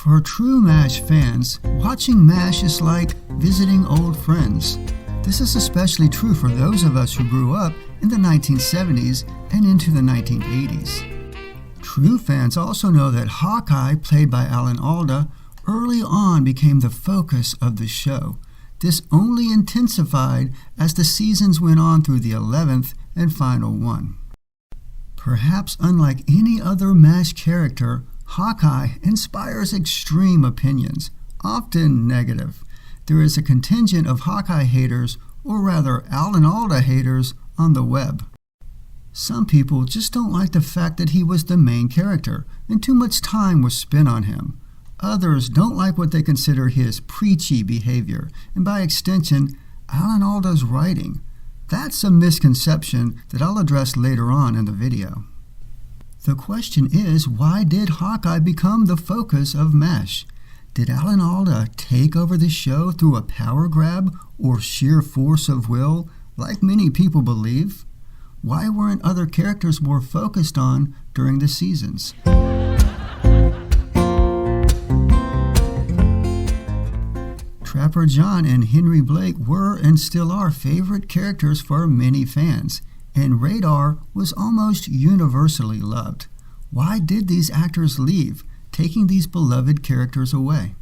For true MASH fans, watching MASH is like visiting old friends. This is especially true for those of us who grew up in the 1970s and into the 1980s. True fans also know that Hawkeye, played by Alan Alda, early on became the focus of the show. This only intensified as the seasons went on through the 11th and final one. Perhaps unlike any other MASH character, Hawkeye inspires extreme opinions, often negative. There is a contingent of Hawkeye haters, or rather Alan Alda haters, on the web. Some people just don't like the fact that he was the main character, and too much time was spent on him. Others don't like what they consider his preachy behavior, and by extension, Alan Alda's writing. That's a misconception that I'll address later on in the video. The question is, why did Hawkeye become the focus of MASH? Did Alan Alda take over the show through a power grab or sheer force of will, like many people believe? Why weren't other characters more focused on during the seasons? Trapper John and Henry Blake were and still are favorite characters for many fans, and Radar was almost universally loved. Why did these actors leave, taking these beloved characters away?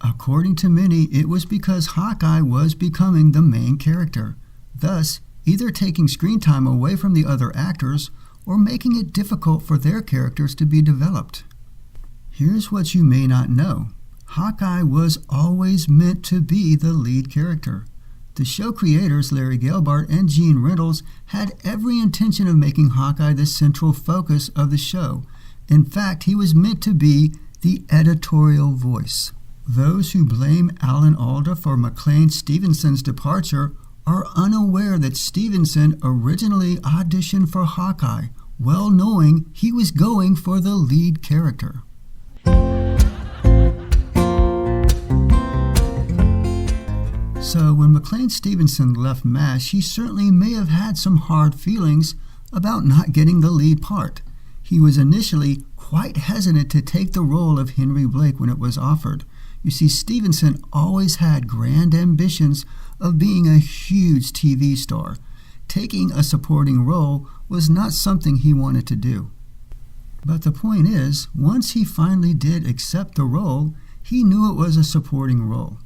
According to many, it was because Hawkeye was becoming the main character, thus either taking screen time away from the other actors or making it difficult for their characters to be developed. Here's what you may not know. Hawkeye was always meant to be the lead character. The show creators Larry Gelbart and Gene Reynolds had every intention of making Hawkeye the central focus of the show. In fact, he was meant to be the editorial voice. Those who blame Alan Alda for McLean Stevenson's departure are unaware that Stevenson originally auditioned for Hawkeye, well knowing he was going for the lead character. So when McLean Stevenson left MASH, he certainly may have had some hard feelings about not getting the lead part. He was initially quite hesitant to take the role of Henry Blake when it was offered. You see, Stevenson always had grand ambitions of being a huge TV star. Taking a supporting role was not something he wanted to do. But the point is, once he finally did accept the role, he knew it was a supporting role.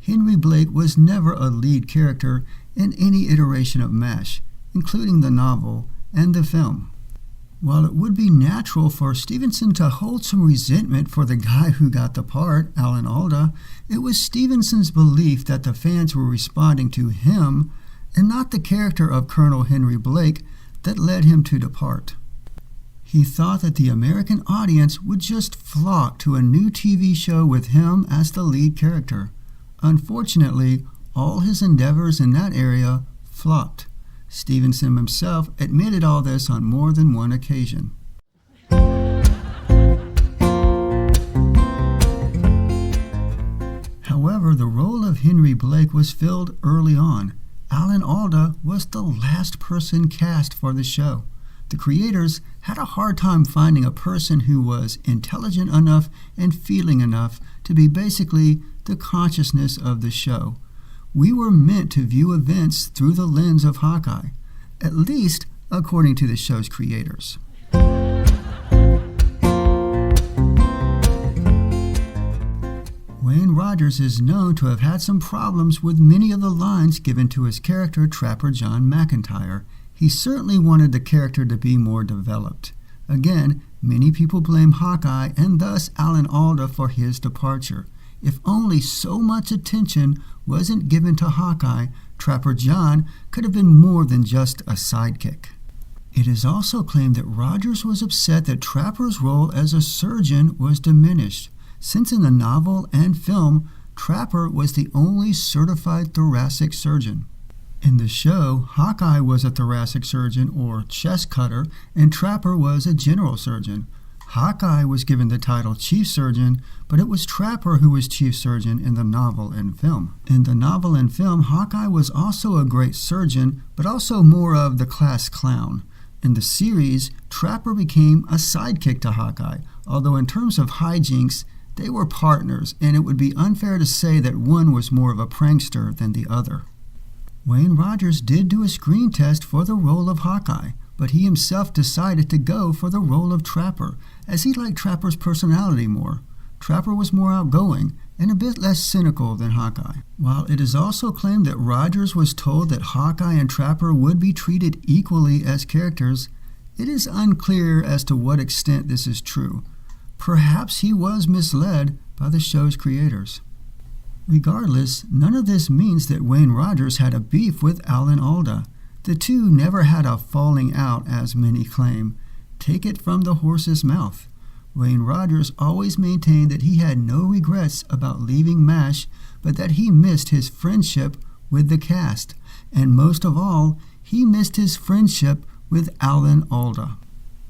Henry Blake was never a lead character in any iteration of MASH, including the novel and the film. While it would be natural for Stevenson to hold some resentment for the guy who got the part, Alan Alda, it was Stevenson's belief that the fans were responding to him and not the character of Colonel Henry Blake that led him to depart. He thought that the American audience would just flock to a new TV show with him as the lead character. Unfortunately, all his endeavors in that area flopped. Stevenson himself admitted all this on more than one occasion. However, the role of Henry Blake was filled early on. Alan Alda was the last person cast for the show. The creators had a hard time finding a person who was intelligent enough and feeling enough to be basically the consciousness of the show. We were meant to view events through the lens of Hawkeye, at least according to the show's creators. Wayne Rogers is known to have had some problems with many of the lines given to his character Trapper John McIntyre. He certainly wanted the character to be more developed. Again, many people blame Hawkeye and thus Alan Alda for his departure. If only so much attention wasn't given to Hawkeye, Trapper John could have been more than just a sidekick. It is also claimed that Rogers was upset that Trapper's role as a surgeon was diminished, since in the novel and film, Trapper was the only certified thoracic surgeon. In the show, Hawkeye was a thoracic surgeon or chest cutter, and Trapper was a general surgeon. Hawkeye was given the title chief surgeon, but it was Trapper who was chief surgeon in the novel and film. In the novel and film, Hawkeye was also a great surgeon, but also more of the class clown. In the series, Trapper became a sidekick to Hawkeye, although in terms of hijinks, They were partners, and it would be unfair to say that one was more of a prankster than the other. Wayne Rogers did do a screen test for the role of Hawkeye, but he himself decided to go for the role of Trapper, as he liked Trapper's personality more. Trapper was more outgoing and a bit less cynical than Hawkeye. While it is also claimed that Rogers was told that Hawkeye and Trapper would be treated equally as characters, it is unclear as to what extent this is true. Perhaps he was misled by the show's creators. Regardless, none of this means that Wayne Rogers had a beef with Alan Alda. The two never had a falling out, as many claim. Take it from the horse's mouth. Wayne Rogers always maintained that he had no regrets about leaving MASH, but that he missed his friendship with the cast. And most of all, he missed his friendship with Alan Alda.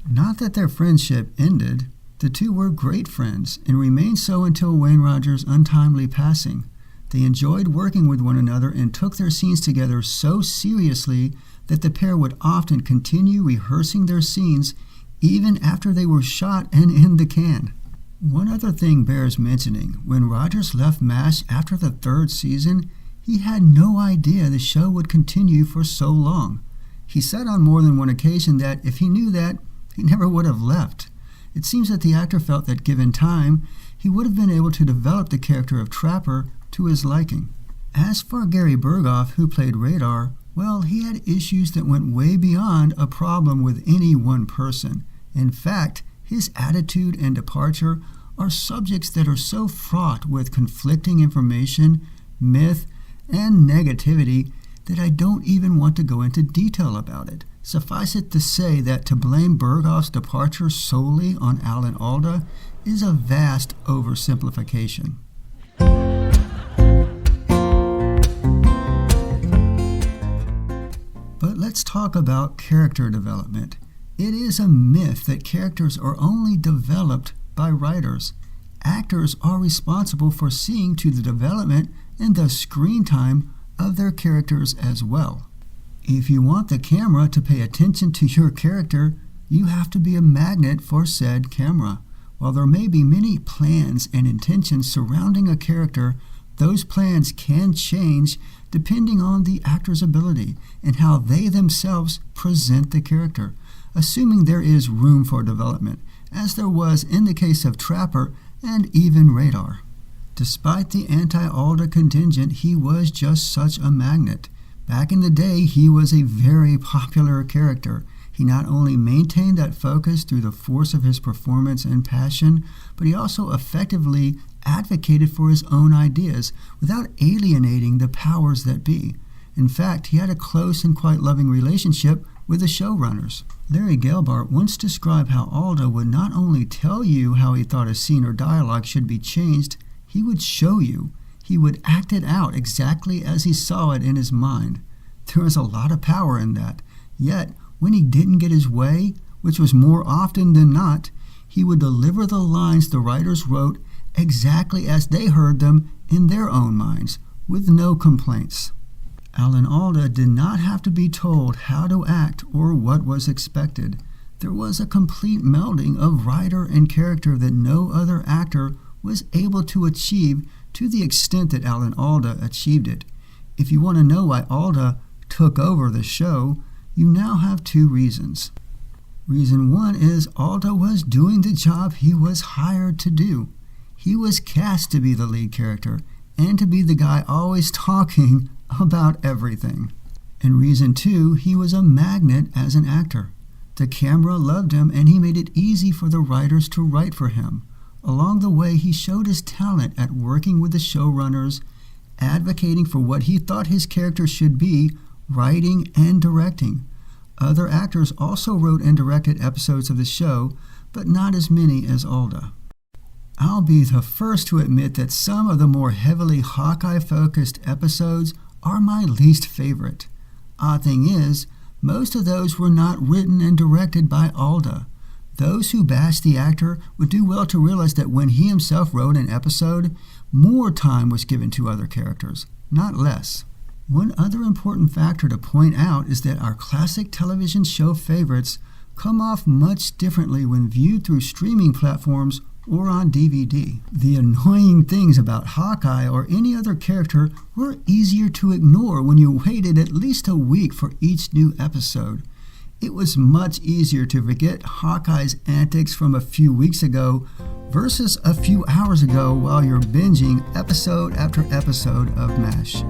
Not that their friendship ended. The two were great friends and remained so until Wayne Rogers' untimely passing. They enjoyed working with one another and took their scenes together so seriously that the pair would often continue rehearsing their scenes even after they were shot and in the can. One other thing bears mentioning. When Rogers left MASH after the third season, he had no idea the show would continue for so long. He said on more than one occasion that if he knew that, he never would have left. It seems that the actor felt that given time, he would have been able to develop the character of Trapper to his liking. As for Gary Berghoff, who played Radar, well, he had issues that went way beyond a problem with any one person. In fact, his attitude and departure are subjects that are so fraught with conflicting information, myth, and negativity that I don't even want to go into detail about it. Suffice it to say that to blame Berghoff's departure solely on Alan Alda is a vast oversimplification. But let's talk about character development. It is a myth that characters are only developed by writers. Actors are responsible for seeing to the development and the screen time of their characters as well. If you want the camera to pay attention to your character, you have to be a magnet for said camera. While there may be many plans and intentions surrounding a character, those plans can change depending on the actor's ability and how they themselves present the character, assuming there is room for development, as there was in the case of Trapper and even Radar. Despite the anti-Alda contingent, he was just such a magnet. Back in the day, he was a very popular character. He not only maintained that focus through the force of his performance and passion, but he also effectively advocated for his own ideas without alienating the powers that be. In fact, he had a close and quite loving relationship with the showrunners. Larry Gelbart once described how Alda would not only tell you how he thought a scene or dialogue should be changed, he would show you. He would act it out exactly as he saw it in his mind. There was a lot of power in that. Yet, when he didn't get his way, which was more often than not, he would deliver the lines the writers wrote exactly as they heard them in their own minds, with no complaints. Alan Alda did not have to be told how to act or what was expected. There was a complete melding of writer and character that no other actor was able to achieve to the extent that Alan Alda achieved it. If you want to know why Alda took over the show, you now have two reasons. Reason one is Alda was doing the job he was hired to do. He was cast to be the lead character and to be the guy always talking about everything. And reason two, he was a magnet as an actor. The camera loved him and he made it easy for the writers to write for him. Along the way, he showed his talent at working with the showrunners, advocating for what he thought his character should be, writing and directing. Other actors also wrote and directed episodes of the show, but not as many as Alda. I'll be the first to admit that some of the more heavily Hawkeye-focused episodes are my least favorite. Odd thing is, most of those were not written and directed by Alda. Those who bash the actor would do well to realize that when he himself wrote an episode, more time was given to other characters, not less. One other important factor to point out is that our classic television show favorites come off much differently when viewed through streaming platforms or on DVD. The annoying things about Hawkeye or any other character were easier to ignore when you waited at least a week for each new episode. It was much easier to forget Hawkeye's antics from a few weeks ago versus a few hours ago while you're binging episode after episode of MASH.